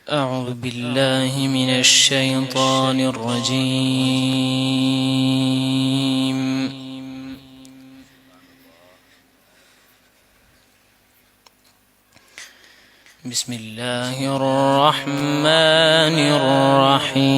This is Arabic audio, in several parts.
أعوذ بالله من الشيطان الرجيم. بسم الله الرحمن الرحيم.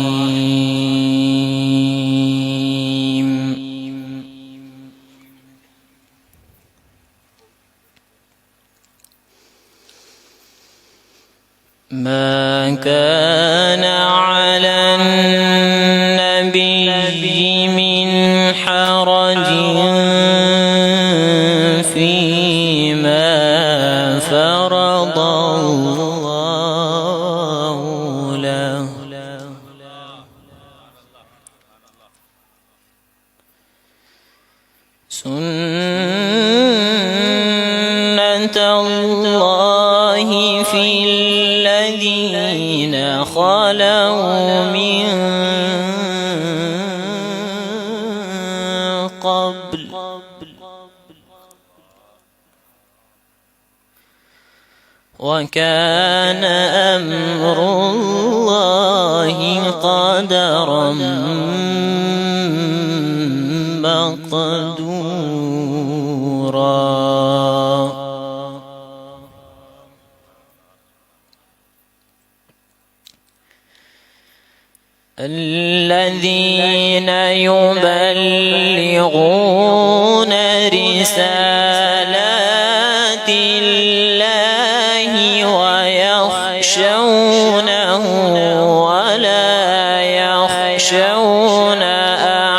ما كان على النبي من حرج فيما فرض الله له، سنة الله في الذين خلوا من قبل، وكان أمر الله قدرا مقدورا. الذين يبلغون رسالات الله ويخشونه ولا يخشون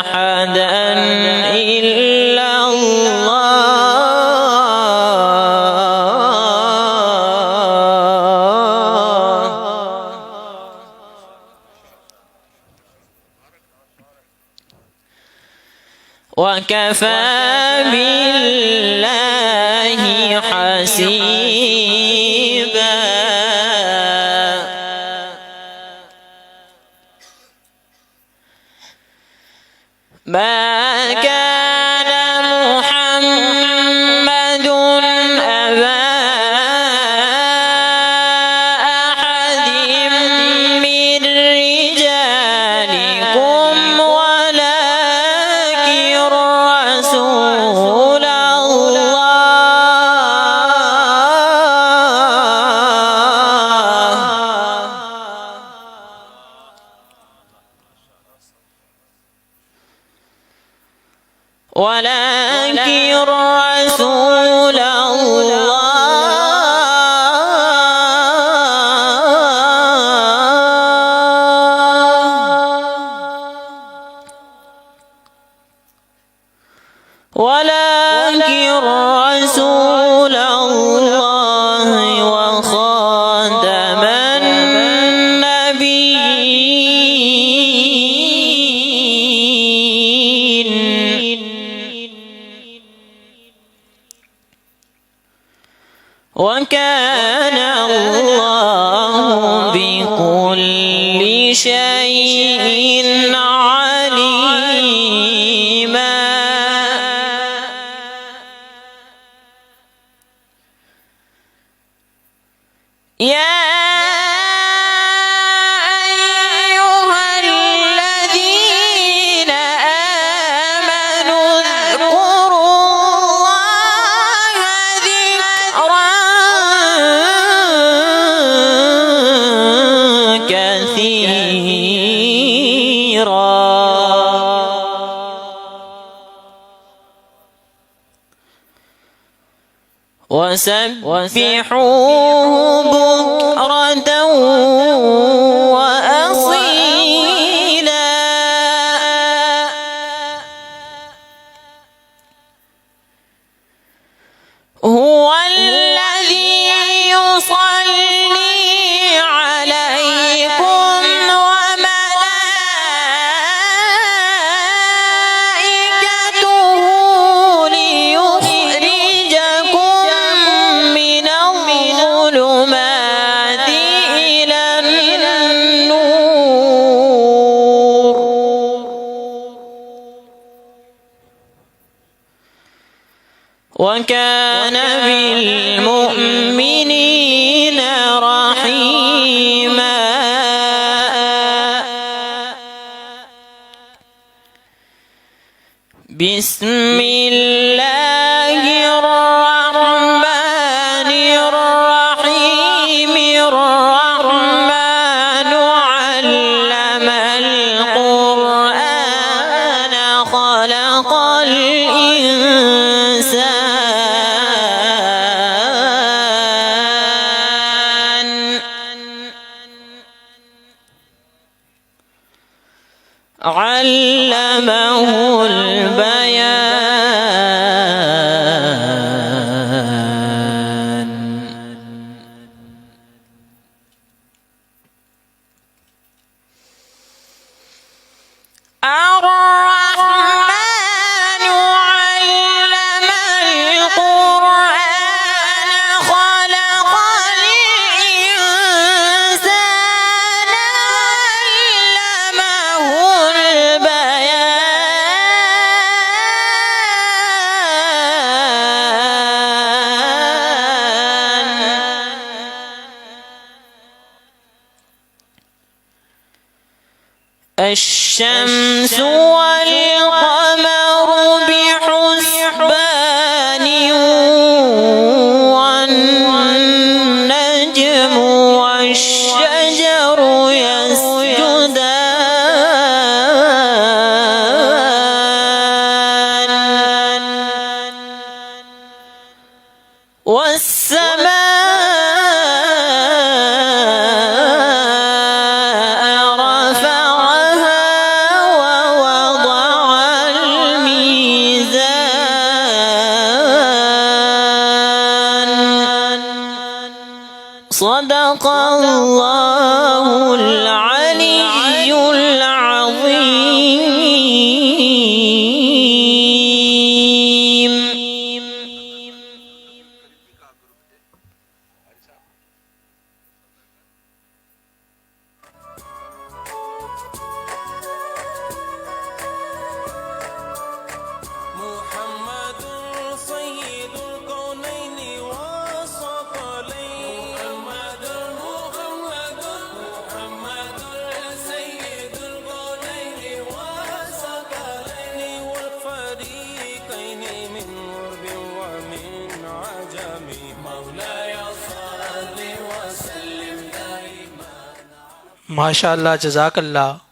أحدا إلا وكفى بالله حسيبا. ما كان محمد أبا أحد من رجالكم ولكن رسول الله وخاتم النبيين، وكان الله بكل شيء عليما. يا أيها الذين آمنوا اذكروا الله ذكرا كثيرا، وسبحوه بكرة وأصيلا. هو الذي يصلي عليكم وملائكته ليخرجكم من الظلمات إلى النور، وكان بالمؤمنين رحيما. بسم الله الرحمن الرحيم الرحمن علم القرآن خلق الإنسان علمه البيان الرحمن علم القرآن خلق الإنسان علمه الشمس والقمر بحسبان والنجم والشجر يسجدان والسماء صدق الله العلي العظيم. محمد سيد الكونين والثقلين محمد سيد الكونين والثقلين والفريقين من غرب ومن عجم مولاي صل وسلم دائما. माशाअल्लाह, जज़ाकल्लाह.